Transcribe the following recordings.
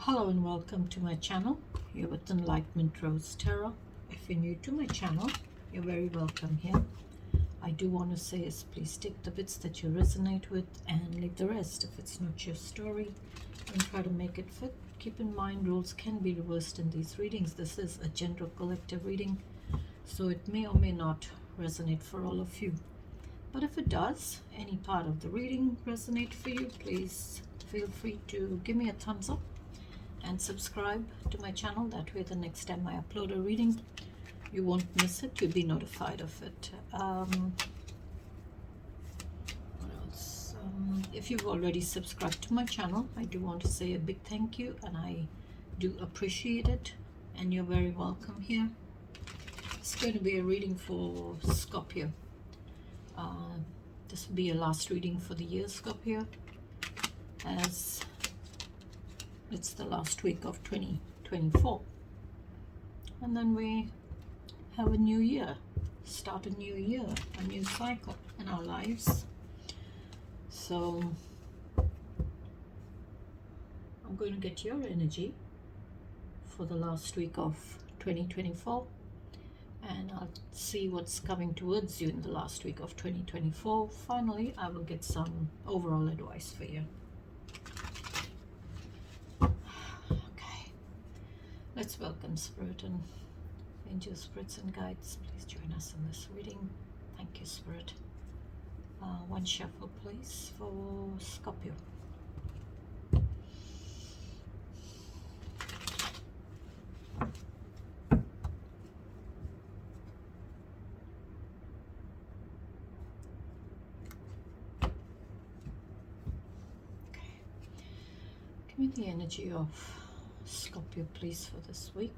Hello and welcome to my channel. You're with Enlightenment Rose Tarot. If you're new to my channel, you're very welcome here. I do want to say is please take the bits that you resonate with and leave the rest if it's not your story, and try to make it fit. Keep in mind roles can be reversed in these readings. This is a general collective reading, so it may or may not resonate for all of you. But if it does, any part of the reading resonate for you, please feel free to give me a thumbs up and subscribe to my channel. That way the next time I upload a reading, you won't miss it. You'll be notified of it. What else? If you've already subscribed to my channel, I do want to say a big thank you, and I do appreciate it, and you're very welcome here. It's going to be a reading for Scorpio. This will be your last reading for the year, Scorpio, as it's the last week of 2024, and then we have a new year, start a new year, a new cycle in our lives. So I'm going to get your energy for the last week of 2024, and I'll see what's coming towards you in the last week of 2024. Finally, I will get some overall advice for you. Let's welcome Spirit and Angel Spirits and Guides. Please join us in this reading. Thank you, Spirit. One shuffle, please, for Scorpio. Okay. Give me the energy of Scorpio, please, for this week.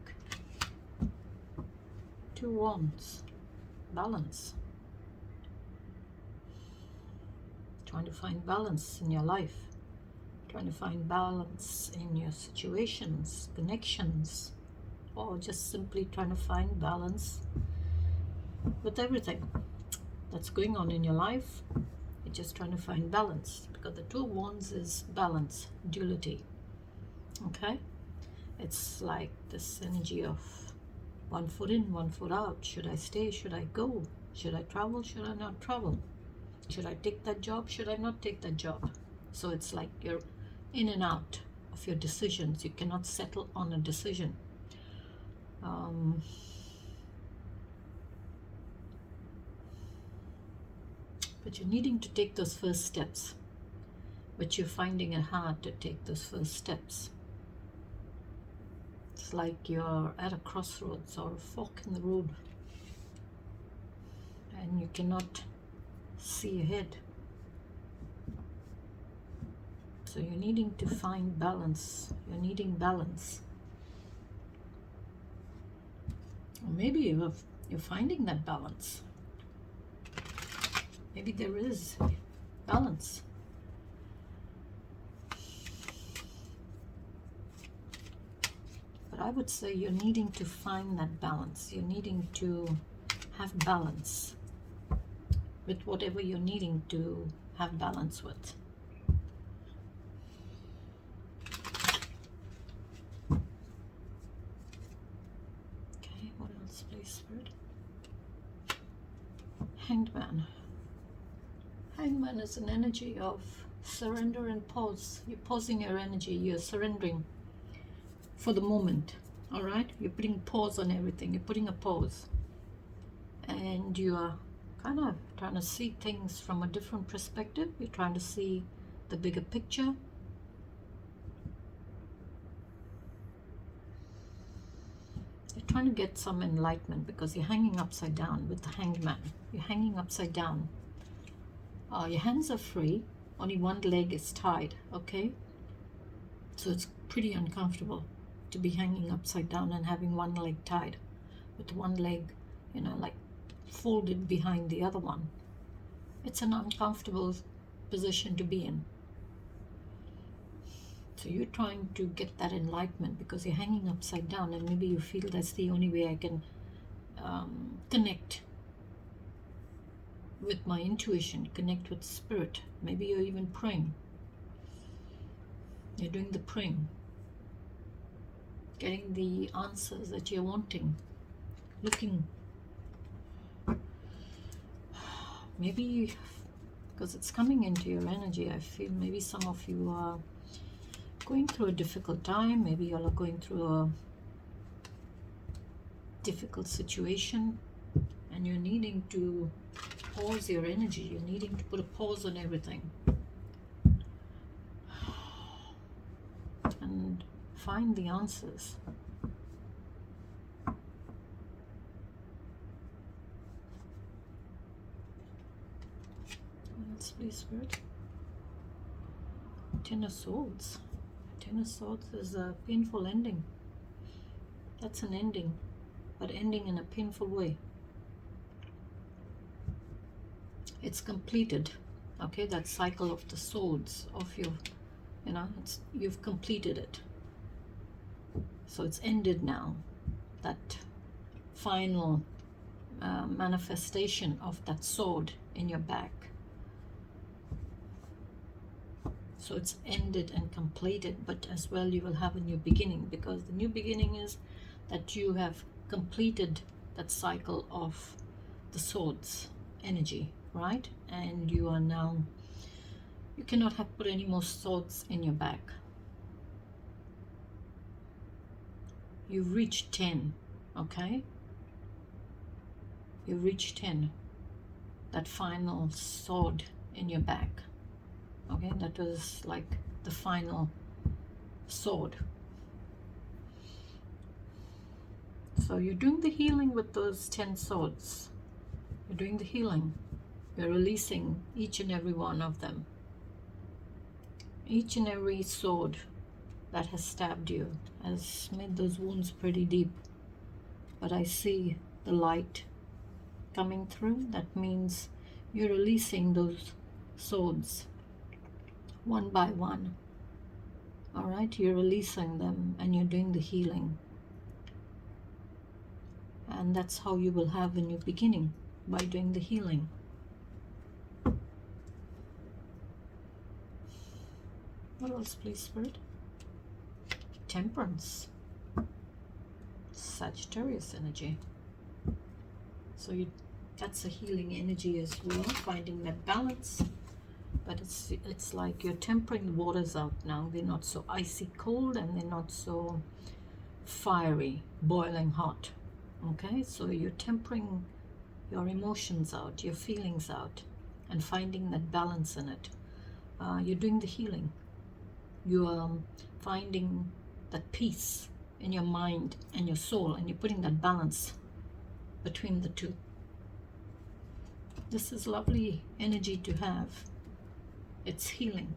Two Wands, balance. Trying to find balance in your life, trying to find balance in your situations, connections, or just simply trying to find balance with everything that's going on in your life. You're just trying to find balance, because the Two Wands is balance, duality. Okay? It's like this energy of one foot in, one foot out. Should I stay? Should I go? Should I travel? Should I not travel? Should I take that job? Should I not take that job? So it's like you're in and out of your decisions. You cannot settle on a decision. But you're needing to take those first steps. But you're finding it hard to take those first steps. It's like you're at a crossroads or a fork in the road, and you cannot see ahead. So you're needing to find balance. You're needing balance. Or maybe you're finding that balance. Maybe there is balance. I would say you're needing to find that balance. You're needing to have balance with whatever you're needing to have balance with. Okay, what else, please, Spirit? Hanged Man. Hanged Man is an energy of surrender and pause. You're pausing your energy. You're surrendering for the moment. All right, you're putting pause on everything. You're putting a pause, and you are kind of trying to see things from a different perspective. You're trying to see the bigger picture. You're trying to get some enlightenment, because you're hanging upside down with the Hanged Man. You're hanging upside down. Your hands are free, only one leg is tied. Okay, so it's pretty uncomfortable to be hanging upside down and having one leg tied, with one leg, like folded behind the other one. It's an uncomfortable position to be in. So you're trying to get that enlightenment because you're hanging upside down, and maybe you feel that's the only way I can connect with my intuition, connect with spirit. Maybe you're even praying. You're doing the praying. getting the answers that you're wanting, looking. Maybe because it's coming into your energy, I feel maybe some of you are going through a difficult time. Maybe you are going through a difficult situation and you're needing to pause your energy. You're needing to put a pause on everything and find the answers. Let's please, Spirit. Ten of Swords. Ten of Swords is a painful ending. That's an ending, but ending in a painful way. It's completed. Okay, that cycle of the swords of your, you've completed it. So it's ended now. That final manifestation of that sword in your back. So it's ended and completed, but as well you will have a new beginning, because the new beginning is that you have completed that cycle of the swords energy, right? And you are now, you cannot have put any more swords in your back. You've reached 10, okay? You've reached 10, that final sword in your back. Okay, that was like the final sword. So you're doing the healing with those 10 swords. You're doing the healing. You're releasing each and every one of them. Each and every sword that has stabbed you has made those wounds pretty deep. But I see the light coming through. That means you're releasing those swords one by one. All right, you're releasing them and you're doing the healing. And that's how you will have a new beginning, by doing the healing. What else, please, Spirit? Temperance. Sagittarius energy. So that's a healing energy as well, finding that balance. But it's like you're tempering the waters out now. They're not so icy cold and they're not so fiery, boiling hot. Okay, so you're tempering your emotions out, your feelings out, and finding that balance in it. You're doing the healing. You are finding that peace in your mind and your soul, and you're putting that balance between the two. This is lovely energy to have. It's healing.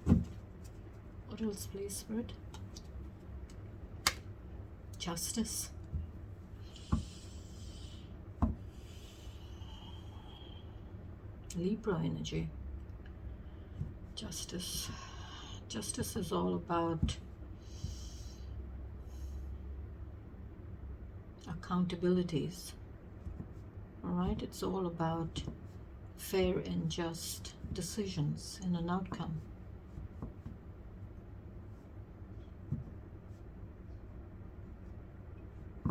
What else, please, Spirit? Justice. Libra energy. Justice. Justice is all about accountabilities. All right, it's all about fair and just decisions and an outcome.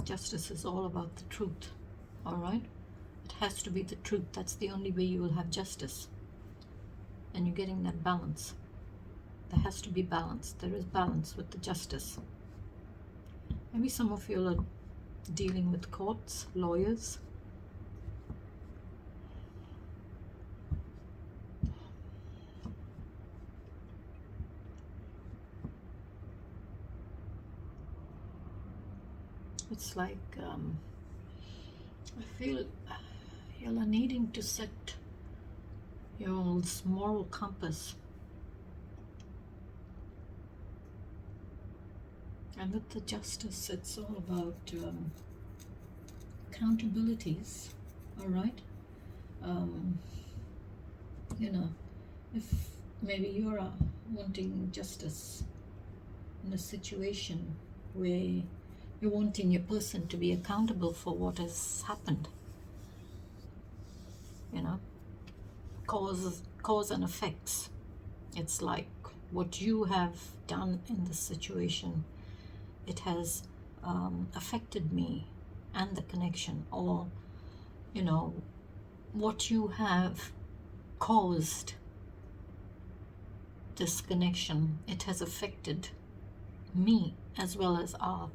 Justice is all about the truth. All right, it has to be the truth. That's the only way you will have justice. And you're getting that balance. There has to be balance. There is balance with the justice. Maybe some of you are dealing with courts, lawyers. It's like I feel you're needing to set your moral compass. And with the justice, it's all about accountabilities, all right? If maybe you're wanting justice in a situation where you're wanting your person to be accountable for what has happened, cause and effects. It's like what you have done in this situation, it has affected me and the connection, or what you have caused this connection, it has affected me as well as our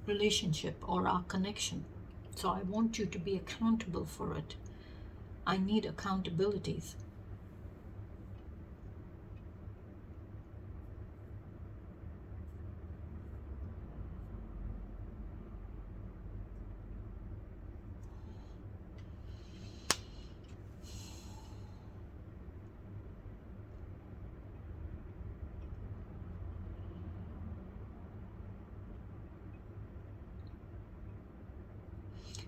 relationship or our connection. So I want you to be accountable for it. I need accountabilities.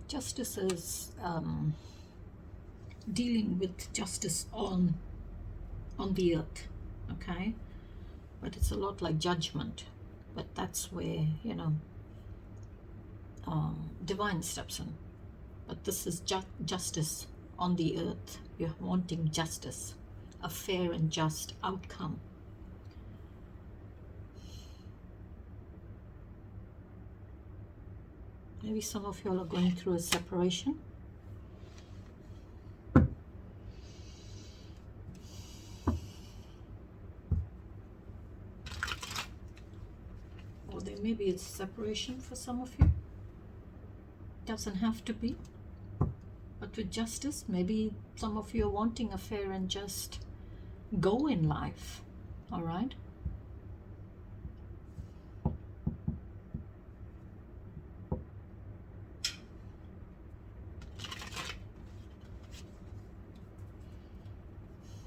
Justice is dealing with justice on the earth, okay? But it's a lot like judgment. But that's where, divine steps in. But this is justice on the earth. You're wanting justice, a fair and just outcome. Maybe some of you all are going through a separation. Or there maybe it's separation for some of you. Doesn't have to be. But with justice, maybe some of you are wanting a fair and just go in life. All right?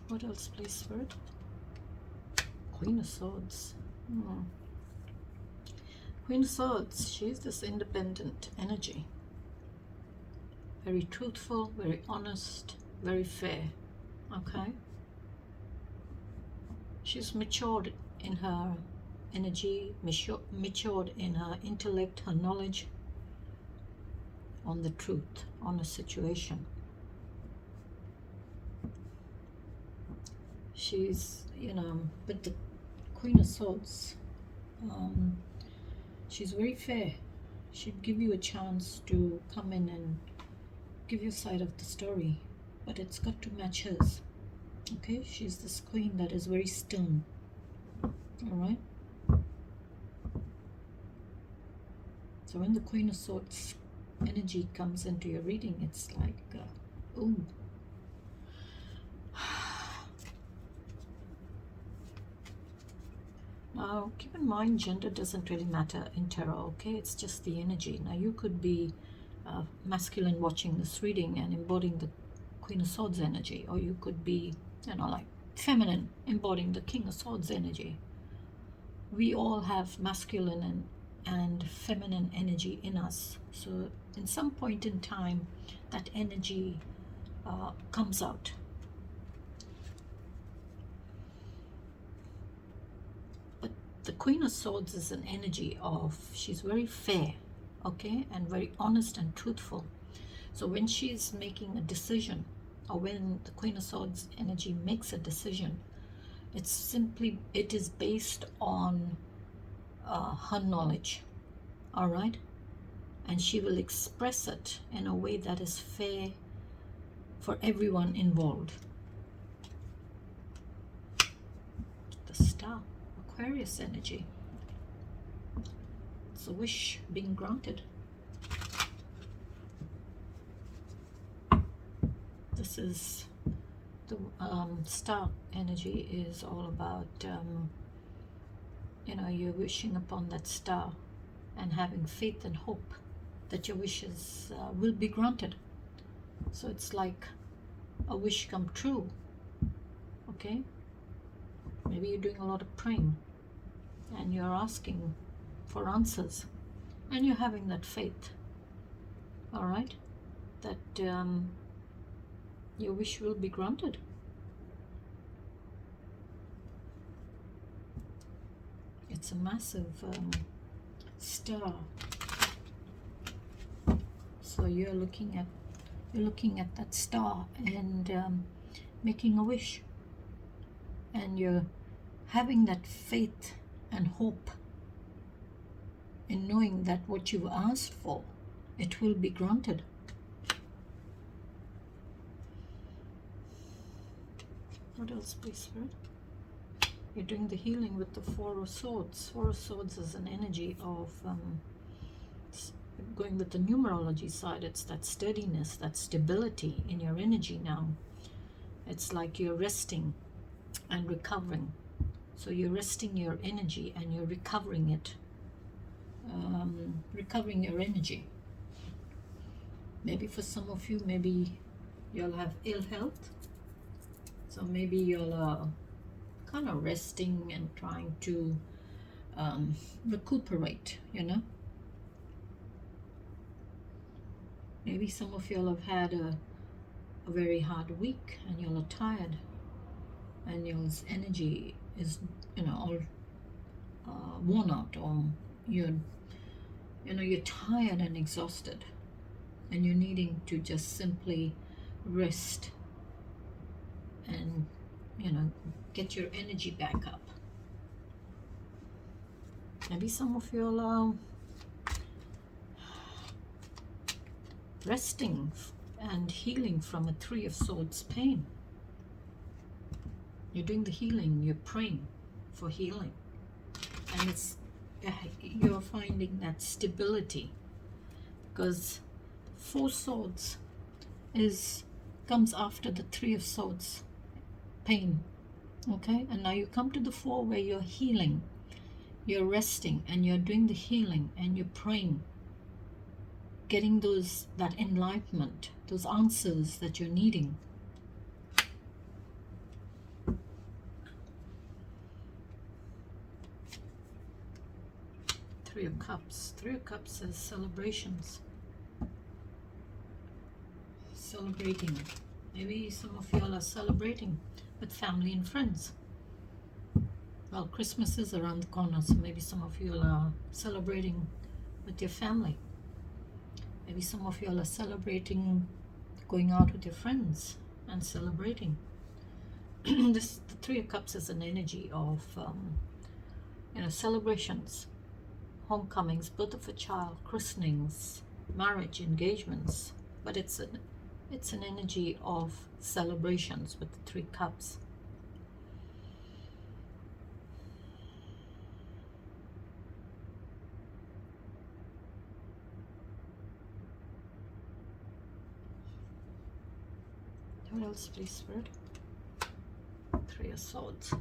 What else, please, Spirit? Queen of Swords. Queen of Swords, she's this independent energy. Very truthful, very honest, very fair. Okay? She's matured in her energy, matured in her intellect, her knowledge on the truth, on a situation. She's, with the Queen of Swords, she's very fair. She'd give you a chance to come in and give your side of the story, but it's got to match hers. Okay, she's this queen that is very stern. All right. So when the Queen of Swords energy comes into your reading, it's like, ooh. Now, keep in mind, gender doesn't really matter in tarot, okay? It's just the energy. Now, you could be masculine watching this reading and embodying the Queen of Swords energy, or you could be, like feminine, embodying the King of Swords energy. We all have masculine and feminine energy in us. So, in some point in time, that energy comes out. The Queen of Swords is an energy of, she's very fair, okay, and very honest and truthful. So when she's making a decision, or when the Queen of Swords energy makes a decision, it is based on her knowledge, all right? And she will express it in a way that is fair for everyone involved. The Star. Aquarius energy. It's a wish being granted. This is the Star energy is all about, you're wishing upon that star and having faith and hope that your wishes will be granted. So it's like a wish come true, okay? Maybe you're doing a lot of praying and you're asking for answers and you're having that faith, all right, that your wish will be granted. It's a massive star. So you're looking at that star and making a wish, and you're having that faith and hope in knowing that what you've asked for, it will be granted. What else, please, Spirit? You're doing the healing with the Four of Swords. Four of Swords is an energy of, going with the numerology side, it's that steadiness, that stability in your energy now. It's like you're resting and recovering. So you're resting your energy and you're recovering it. Recovering your energy. Maybe for some of you, maybe you'll have ill health. So maybe you'll kind of resting and trying to recuperate, you know. Maybe some of you have had a very hard week and you're tired and your energy is, you know, all worn out, or you're tired and exhausted and you're needing to just simply rest and, you know, get your energy back up. Maybe some of you are resting and healing from a Three of Swords pain. You're doing the healing, you're praying for healing, and it's you're finding that stability, because Four Swords comes after the Three of Swords pain. Okay, and now you come to the Four, where you're healing, you're resting, and you're doing the healing, and you're praying, getting that enlightenment, those answers that you're needing. Three of Cups. Three of Cups is celebrations. Celebrating. Maybe some of y'all are celebrating with family and friends. Well, Christmas is around the corner, so maybe some of you are celebrating with your family. Maybe some of you are celebrating going out with your friends and celebrating. The Three of Cups is an energy of celebrations, homecomings, birth of a child, christenings, marriage, engagements. But it's an energy of celebrations with the Three Cups. What else, please, Spirit? Three of Swords.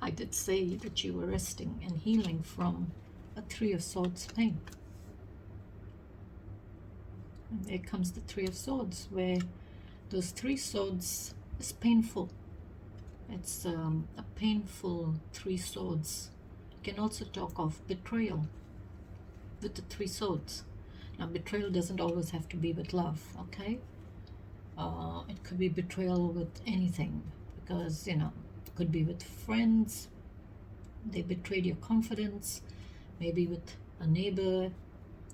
I did say that you were resting and healing from a Three of Swords pain. And there comes the Three of Swords, where those three swords is painful. It's a painful Three Swords. You can also talk of betrayal with the Three Swords. Now, betrayal doesn't always have to be with love, okay? It could be betrayal with anything, because, you know, it could be with friends. They betrayed your confidence. Maybe with a neighbor,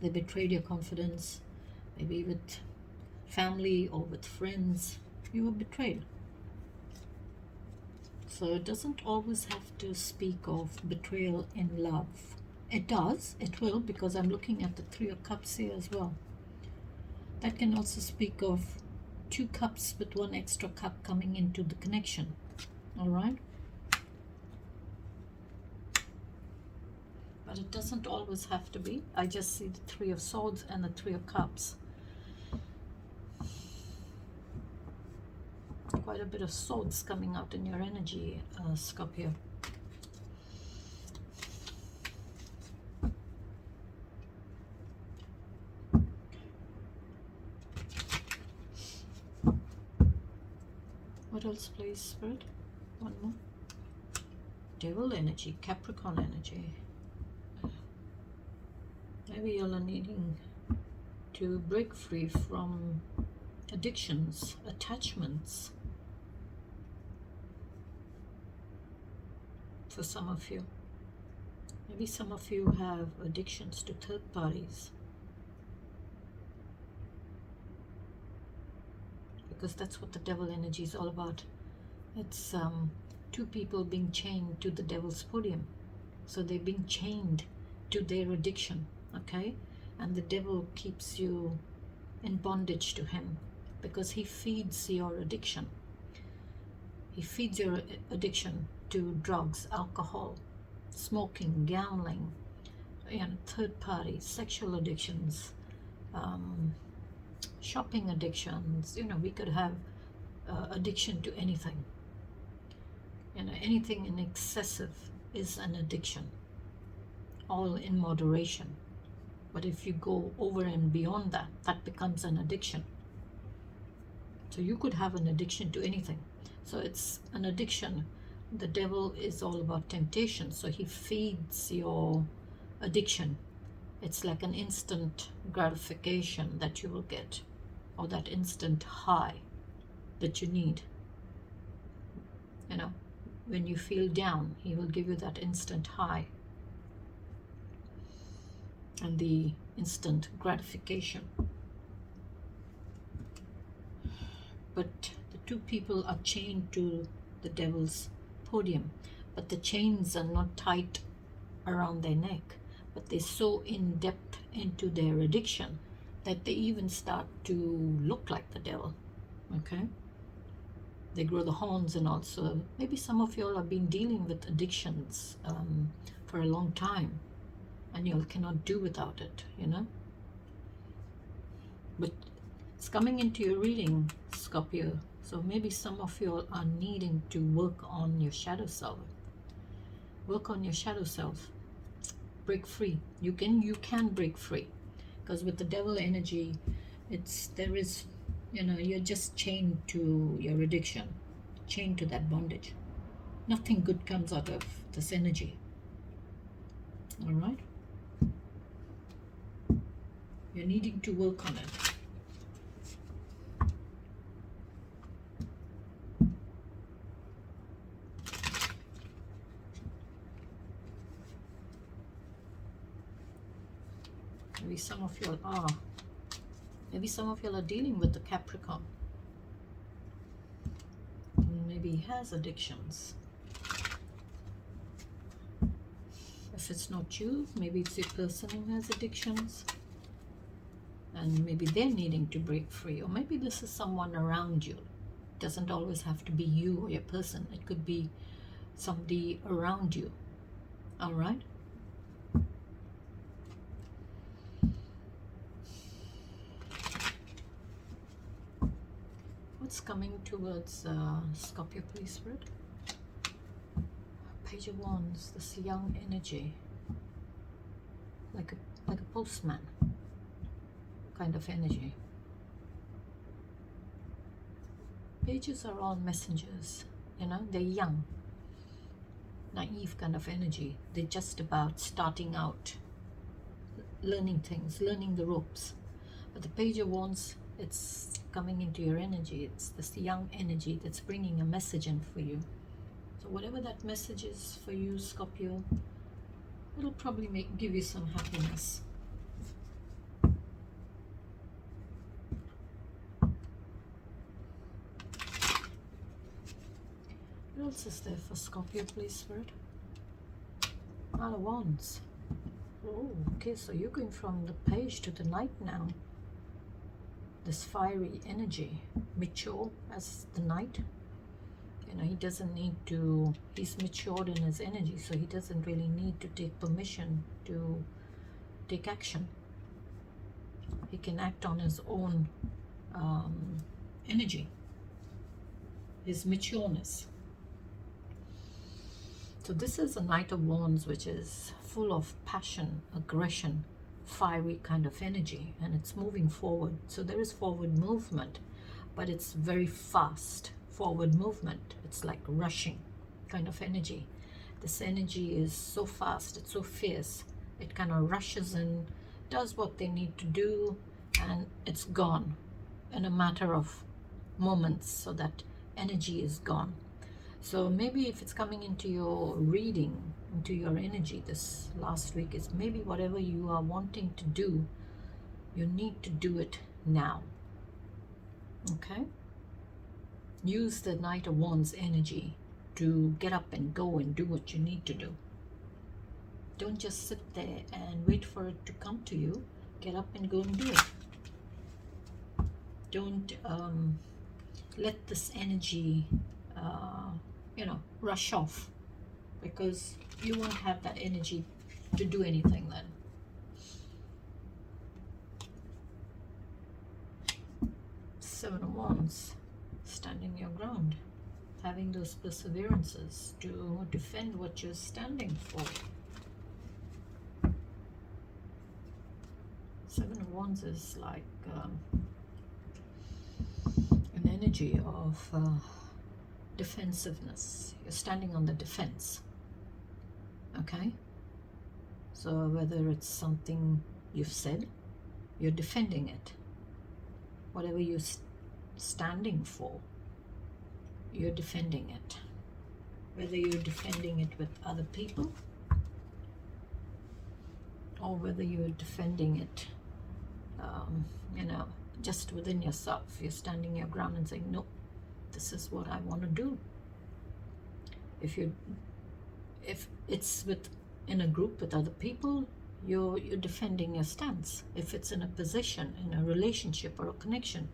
they betrayed your confidence. Maybe with family or with friends, you were betrayed. So it doesn't always have to speak of betrayal in love. It does, it will, because I'm looking at the Three of Cups here as well. That can also speak of two cups with one extra cup coming into the connection. All right? But it doesn't always have to be. I just see the Three of Swords and the Three of Cups. Quite a bit of swords coming out in your energy, Scorpio. What else, please, Spirit? One more. Devil energy, Capricorn energy. Maybe you're needing to break free from addictions, attachments. For some of you. Maybe some of you have addictions to third parties. Because that's what the devil energy is all about. It's two people being chained to the devil's podium. So they're being chained to their addiction, okay? And the devil keeps you in bondage to him because he feeds your addiction. He feeds your addiction to drugs, alcohol, smoking, gambling, third party, sexual addictions, shopping addictions. We could have addiction to anything. Anything in excessive is an addiction, all in moderation. But if you go over and beyond that, that becomes an addiction. So you could have an addiction to anything. So it's an addiction. The devil is all about temptation, so he feeds your addiction. It's like an instant gratification that you will get, or that instant high that you need. When you feel down, he will give you that instant high and the instant gratification. But the two people are chained to the devil's podium, but the chains are not tight around their neck, but they're so in depth into their addiction that they even start to look like the devil, okay? They grow the horns and all. So maybe some of you all have been dealing with addictions for a long time, and you all cannot do without it, But it's coming into your reading, Scorpio. So maybe some of you all are needing to work on your shadow self. Work on your shadow self. Break free. You can break free, because with the devil energy, you're just chained to your addiction, chained to that bondage. Nothing good comes out of this energy. All right? You're needing to work on it. Maybe some of you are. Maybe some of you are dealing with the Capricorn. Maybe he has addictions. If it's not you, maybe it's a person who has addictions. And maybe they're needing to break free. Or maybe this is someone around you. It doesn't always have to be you or your person. It could be somebody around you. All right? What's coming towards Scorpio, please, Spirit? Page of Wands, this young energy, like a postman kind of energy. Pages are all messengers, they're young, naive kind of energy. They're just about starting out, learning things, learning the ropes. But the Page of Wands, it's coming into your energy. It's this young energy that's bringing a message in for you. So whatever that message is for you, Scorpio, it'll probably give you some happiness. What else is there for Scorpio, please, Spirit? Knight of Wands. Oh, okay, so you're going from the page to the knight now. This fiery energy, mature as the knight. He doesn't need to, he's matured in his energy, so he doesn't really need to take permission to take action. He can act on his own energy, his matureness. So this is a Knight of Wands, which is full of passion, aggression, fiery kind of energy, and it's moving forward. So there is forward movement, but it's very fast forward movement. It's like rushing kind of energy. This energy is so fast, it's so fierce, it kind of rushes in, does what they need to do, and it's gone in a matter of moments. So that energy is gone. So maybe if it's coming into your reading, into your energy this last week, is maybe whatever you are wanting to do, you need to do it now. Okay? Use the Knight of Wands energy to get up and go and do what you need to do. Don't just sit there and wait for it to come to you. Get up and go and do it. Don't let this energy, rush off, because you won't have that energy to do anything then. Seven of Wands, standing your ground, having those perseverances to defend what you're standing for. Seven of Wands is like an energy of defensiveness. You're standing on the defense. Okay? So whether it's something you've said, you're defending it. Whatever you're standing for, you're defending it. Whether you're defending it with other people, or whether you're defending it just within yourself. You're standing your ground and saying, no, this is what I want to do. If it's in a group with other people, you're defending your stance. If it's in a position, in a relationship or a connection,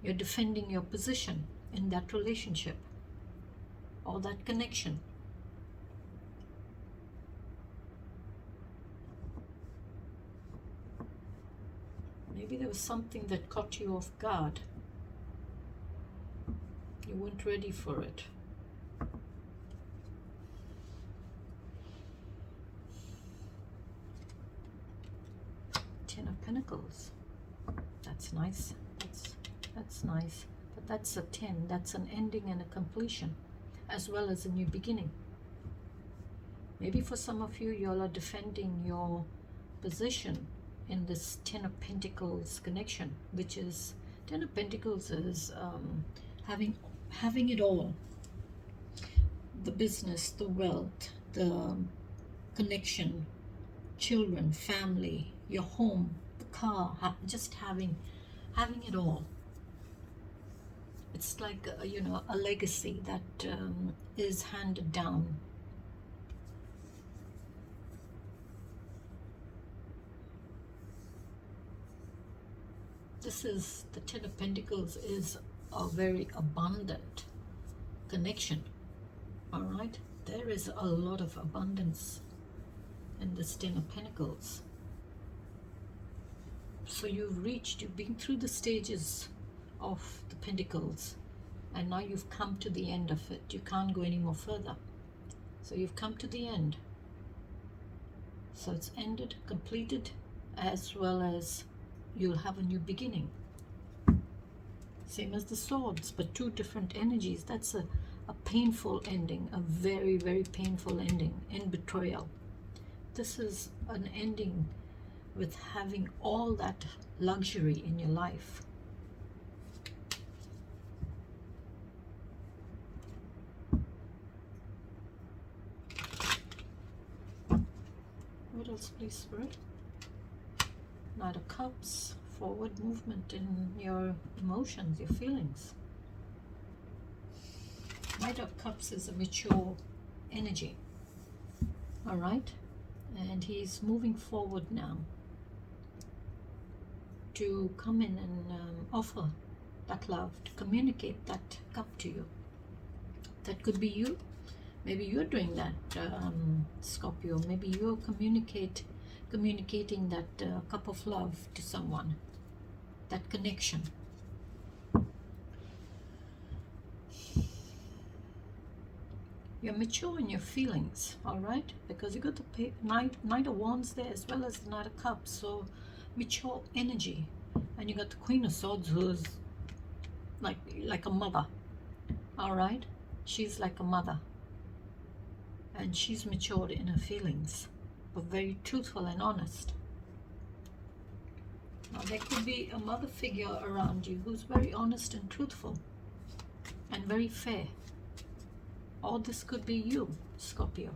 you're defending your position in that relationship or that connection. Maybe there was something that caught you off guard. You weren't ready for it. Ten of Pentacles. That's nice. That's nice. But that's a 10. That's an ending and a completion, as well as a new beginning. Maybe for some of you, you all are defending your position in this Ten of Pentacles connection, which is, Ten of Pentacles is having it all. The business, the wealth, the connection, children, family, your home, the car, just having it all. It's like a legacy that is handed down. The Ten of Pentacles is a very abundant connection. All right, there is a lot of abundance in this Ten of Pentacles. So you've been through the stages of the Pentacles, and now you've come to the end of it. You can't go any more further. So you've come to the end. So it's ended, completed, as well as you'll have a new beginning. Same as the Swords, but two different energies. That's a painful ending, a very, very painful ending in betrayal. This is an ending with having all that luxury in your life. What else, please, Spirit? Knight of Cups, forward movement in your emotions, your feelings. Knight of Cups is a mature energy, all right? And he's moving forward now to come in and offer that love, to communicate that cup to you. That could be you. Maybe you're doing that, Scorpio. Maybe you're communicating that cup of love to someone, that connection. You're mature in your feelings, all right? Because you got the Knight of Wands there as well as the Knight of Cups. So mature energy. And you got the Queen of Swords, who's like a mother, all right? She's like a mother. And she's matured in her feelings, but very truthful and honest. Now there could be a mother figure around you who's very honest and truthful and very fair. Or this could be you, Scorpio.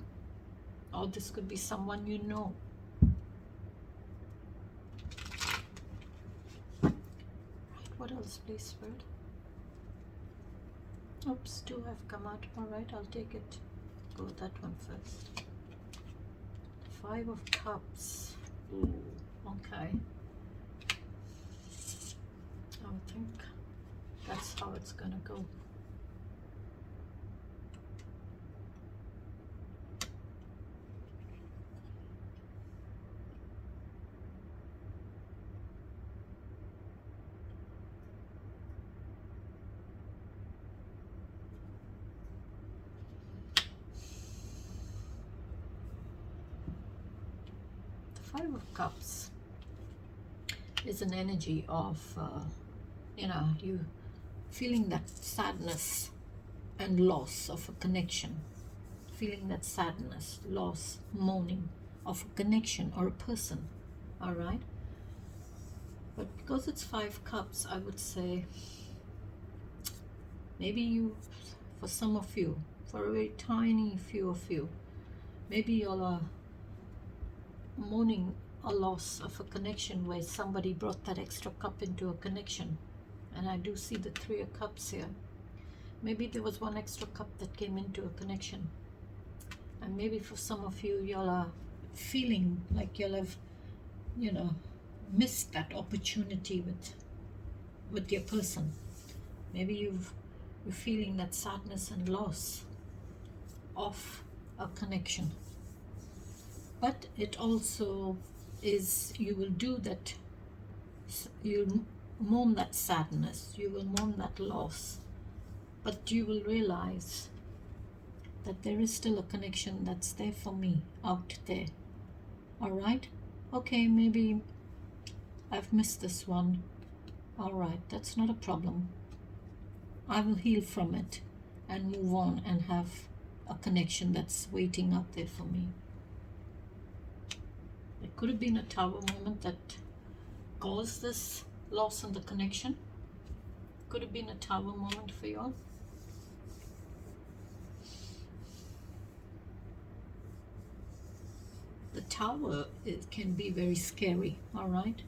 Or this could be someone you know. Right, what else, please, Spirit? Oops, two have come out. Alright, I'll take it. Go with that one first. Five of Cups. Ooh, okay. I think that's how it's gonna go. Five of Cups is an energy of, you feeling that sadness and loss of a connection. Feeling that sadness, loss, mourning of a connection or a person. All right? But because it's Five Cups, I would say maybe you, for some of you, for a very tiny few of you, maybe you're mourning a loss of a connection where somebody brought that extra cup into a connection. And I do see the Three of Cups here. Maybe there was one extra cup that came into a connection. And maybe for some of you, you're feeling like you'll have, missed that opportunity with your person. Maybe you're feeling that sadness and loss of a connection. But it also is, you will do that, you'll mourn that sadness, you will mourn that loss, but you will realize that there is still a connection that's there for me out there. All right? Okay, maybe I've missed this one. All right, that's not a problem. I will heal from it and move on and have a connection that's waiting out there for me. It could have been a Tower moment that caused this loss in the connection. Could have been a Tower moment for you all. The Tower, it can be very scary, all right,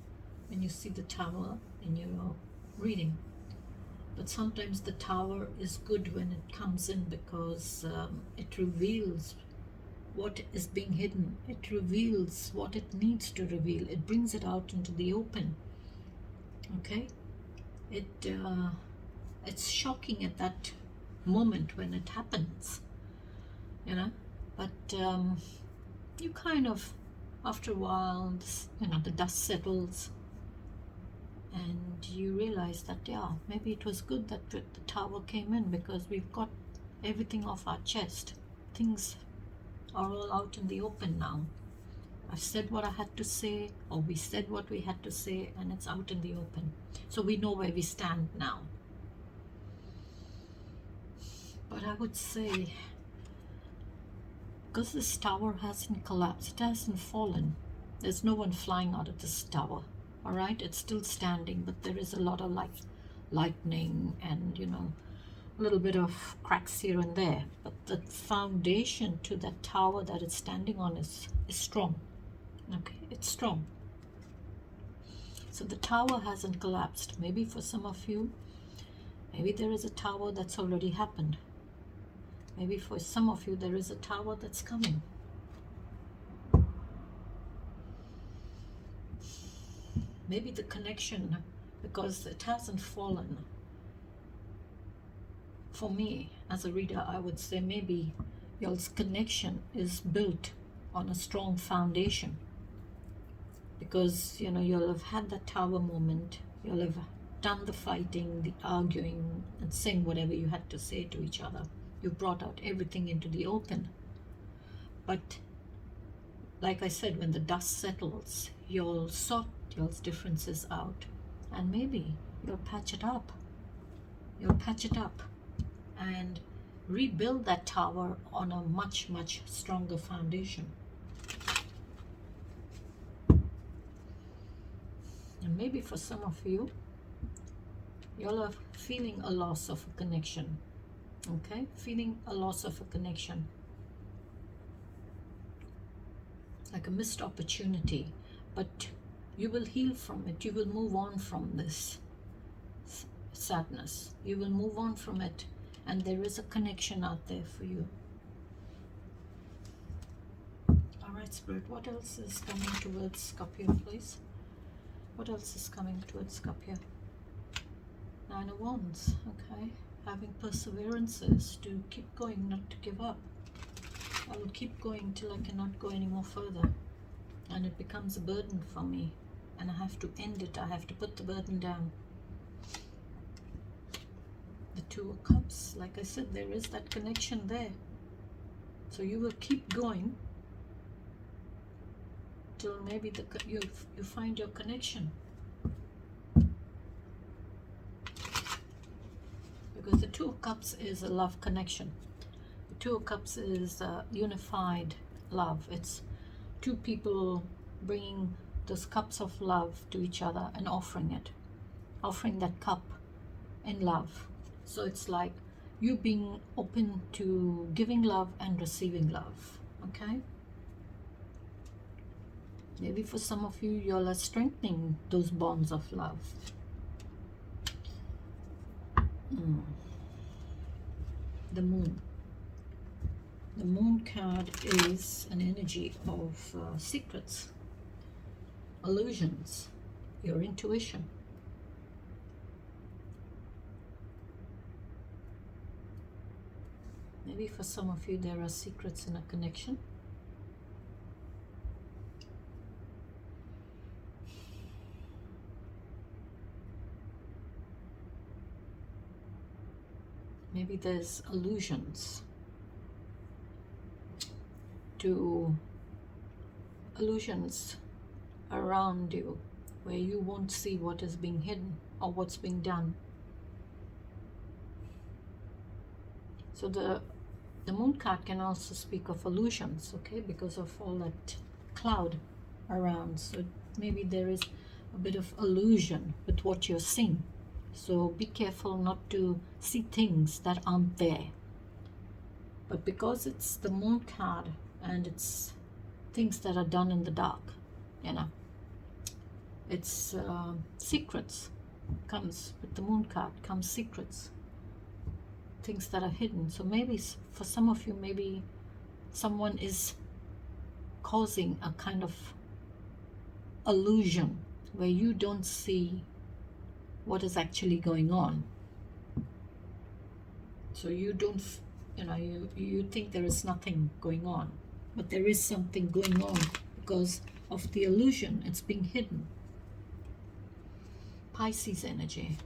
when you see the Tower in your reading. But sometimes the Tower is good when it comes in because it reveals what is being hidden. It reveals what it needs to reveal. It brings it out into the open. Okay? It's shocking at that moment when it happens, but you kind of, after a while, the dust settles and you realize that, yeah, maybe it was good that the Tower came in because we've got everything off our chest. Things are all out in the open now. I've said what I had to say, or we said what we had to say, and it's out in the open. So we know where we stand now. But I would say, because this Tower hasn't collapsed, it hasn't fallen, there's no one flying out of this Tower. All right, it's still standing, but there is a lot of lightning and a little bit of cracks here and there. But the foundation to that Tower that it's standing on is strong. Okay, it's strong. So the Tower hasn't collapsed. Maybe for some of you, maybe there is a Tower that's already happened. Maybe for some of you, there is a Tower that's coming. Maybe the connection, because it hasn't fallen. For me, as a reader, I would say maybe y'all's connection is built on a strong foundation. Because, you'll have had that Tower moment. You'll have done the fighting, the arguing, and saying whatever you had to say to each other. You brought out everything into the open. But, like I said, when the dust settles, you'll sort y'all's differences out. And maybe you'll patch it up. You'll patch it up and rebuild that Tower on a much, much stronger foundation. And maybe for some of you, you're feeling a loss of a connection. Okay? Feeling a loss of a connection. Like a missed opportunity. But you will heal from it. You will move on from this sadness. You will move on from it and there is a connection out there for you. All right, Spirit, what else is coming towards Scorpio, please? What else is coming towards Scorpio? 9 of Wands, okay. Having perseverances to keep going, not to give up. I will keep going till I cannot go any more further. And it becomes a burden for me. And I have to end it. I have to put the burden down. The 2 of Cups, like I said, there is that connection there. So you will keep going till maybe you find your connection. Because the 2 of Cups is a love connection. The 2 of Cups is unified love. It's 2 people bringing those cups of love to each other and offering it. Offering that cup in love. So it's like you being open to giving love and receiving love. Okay? Maybe for some of you, you're strengthening those bonds of love. The Moon. The Moon card is an energy of secrets, illusions, your intuition. Maybe for some of you there are secrets in a connection. Maybe there's illusions around you where you won't see what is being hidden or what's being done. So the Moon card can also speak of illusions, okay, because of all that cloud around. So maybe there is a bit of illusion with what you're seeing. So be careful not to see things that aren't there. But because it's the Moon card and it's things that are done in the dark, you know, it's secrets. Comes with the Moon card, comes secrets. Things that are hidden. So maybe for some of you, maybe someone is causing a kind of illusion where you don't see what is actually going on. So you don't, you think there is nothing going on, but there is something going on because of the illusion. It's being hidden. Pisces energy.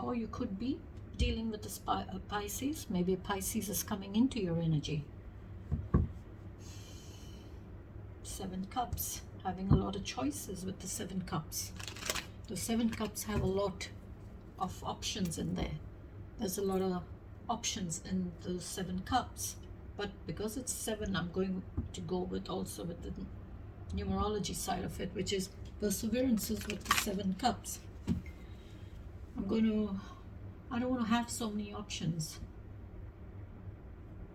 Or you could be dealing with the Pisces. Maybe Pisces is coming into your energy. 7 Cups. Having a lot of choices with the 7 Cups. The 7 Cups have a lot of options in there. There's a lot of options in those 7 Cups. But because it's 7, I'm going to go with also with the numerology side of it, which is perseverances with the 7 Cups. I don't want to have so many options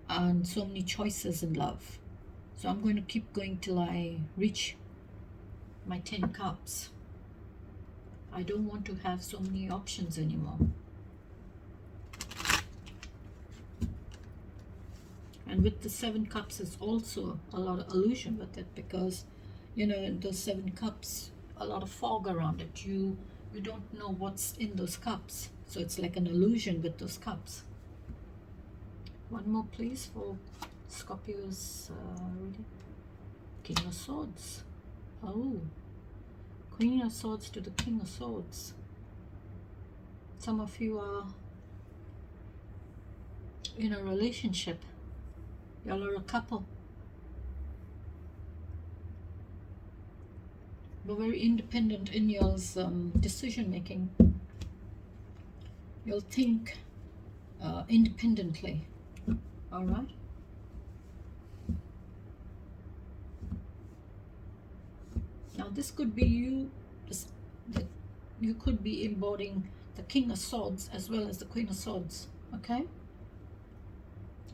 and so many choices in love. So I'm going to keep going till I reach my 10 Cups. I don't want to have so many options anymore. And with the 7 Cups, it's also a lot of illusion with it because, in those 7 Cups, a lot of fog around it. You don't know what's in those cups. So it's like an illusion with those cups. One more, please, for Scorpio's reading. King of Swords. Oh. Queen of Swords to the King of Swords. Some of you are in a relationship. Y'all are a couple. You're very independent in your decision making. You'll think independently. All right. Now this could be you. You could be embodying the King of Swords as well as the Queen of Swords. Okay.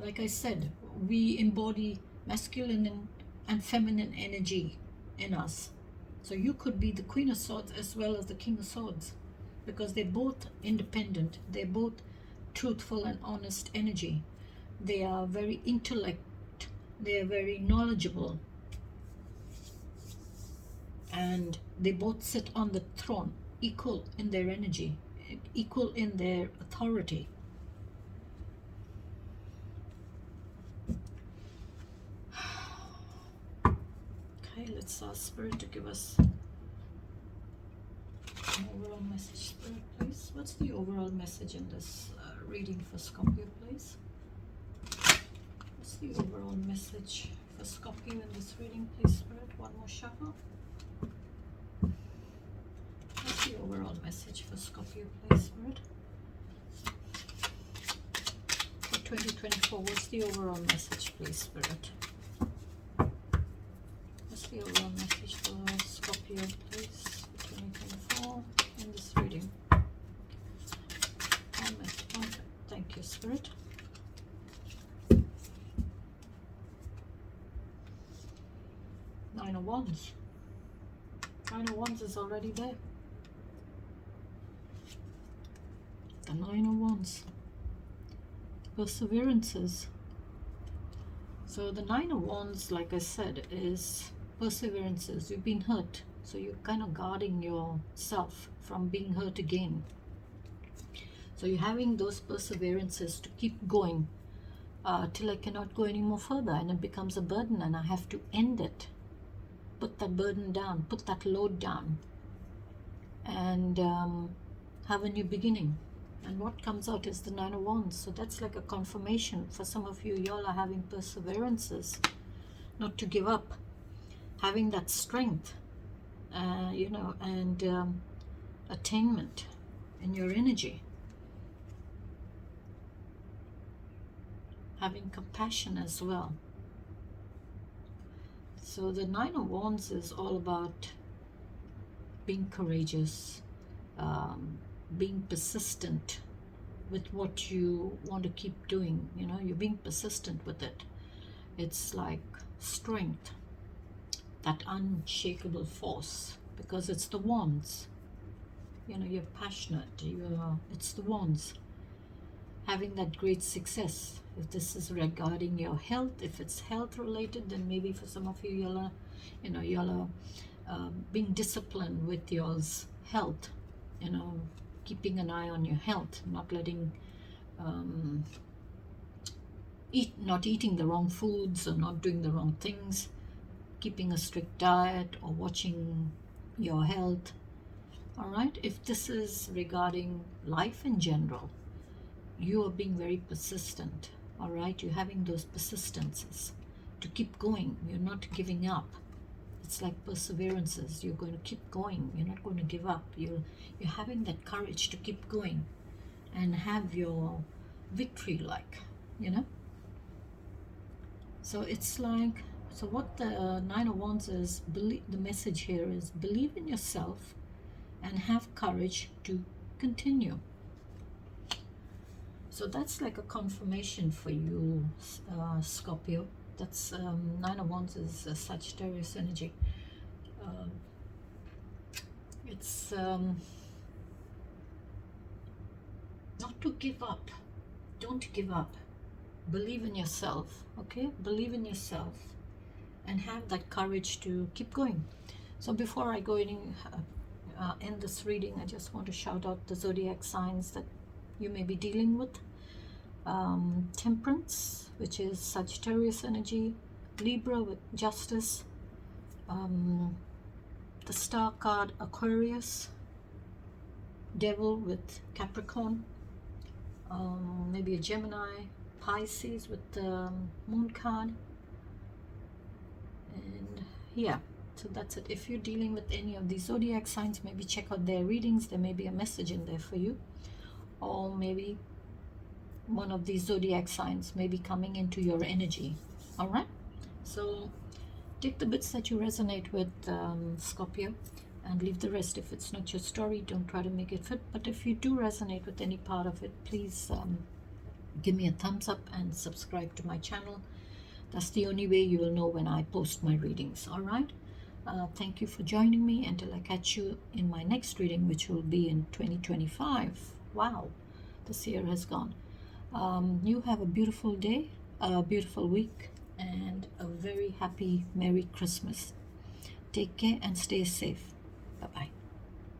Like I said, we embody masculine and feminine energy in us. So you could be the Queen of Swords as well as the King of Swords, because they're both independent. They're both truthful and honest energy. They are very intellect, they are very knowledgeable, and they both sit on the throne, equal in their energy, equal in their authority. Okay, let's ask Spirit to give us an overall message. Spirit, please. What's the overall message in this reading for Scorpio, please? What's the overall message for Scorpio in this reading, please, Spirit? One more shuffle. What's the overall message for Scorpio, please, Spirit? For 2024, what's the overall message, please, Spirit? What's the overall message for Scorpio, please, for 2024 in this reading? Thank you, Spirit. Nine of Wands. Nine of Wands is already there. The Nine of Wands. Perseverances. So the Nine of Wands, like I said, is perseverances. You've been hurt, so you're kind of guarding yourself from being hurt again. So you're having those perseverances to keep going till I cannot go any more further, and it becomes a burden and I have to end it. Put that burden down, put that load down, and have a new beginning. And what comes out is the Nine of Wands. So that's like a confirmation for some of you. Y'all are having perseverances, not to give up, having that strength, you know, and attainment in your energy, having compassion as well. So the Nine of Wands is all about being courageous, being persistent with what you want to keep doing. You know, you're being persistent with it. It's like strength, that unshakable force, because it's the Wands. You know, you're passionate. It's the Wands. Having that great success. If this is regarding your health, if it's health related, then maybe for some of you, y'all are being disciplined with y'all's health. You know, keeping an eye on your health, not letting not eating the wrong foods or not doing the wrong things, keeping a strict diet or watching your health. All right, if this is regarding life in general, you are being very persistent. All right, you're having those persistences to keep going. You're not giving up. It's like perseverances. You're going to keep going. You're not going to give up. You're having that courage to keep going and have your victory, like, you know. So it's like, so what the Nine of Wands is, the message here is believe in yourself and have courage to continue. So that's like a confirmation for you, Scorpio. That's Nine of Wands is Sagittarius energy. It's not to give up. Don't give up. Believe in yourself, okay? Believe in yourself and have that courage to keep going. So before I go in, end this reading, I just want to shout out the zodiac signs that you may be dealing with. Temperance, which is Sagittarius energy, Libra with Justice, the star card Aquarius, Devil with Capricorn, maybe a Gemini, Pisces with the Moon card, and yeah, so that's it. If you're dealing with any of these zodiac signs, maybe check out their readings. There may be a message in there for you, or maybe one of these zodiac signs may be coming into your energy. All right, so take the bits that you resonate with, Scorpio, and leave the rest. If it's not your story, don't try to make it fit. But if you do resonate with any part of it, please give me a thumbs up and subscribe to my channel. That's the only way you will know when I post my readings. All right, thank you for joining me until I catch you in my next reading, which will be in 2025. Wow, This year has gone. You have a beautiful day, a beautiful week, and a very happy Merry Christmas. Take care and stay safe. Bye bye.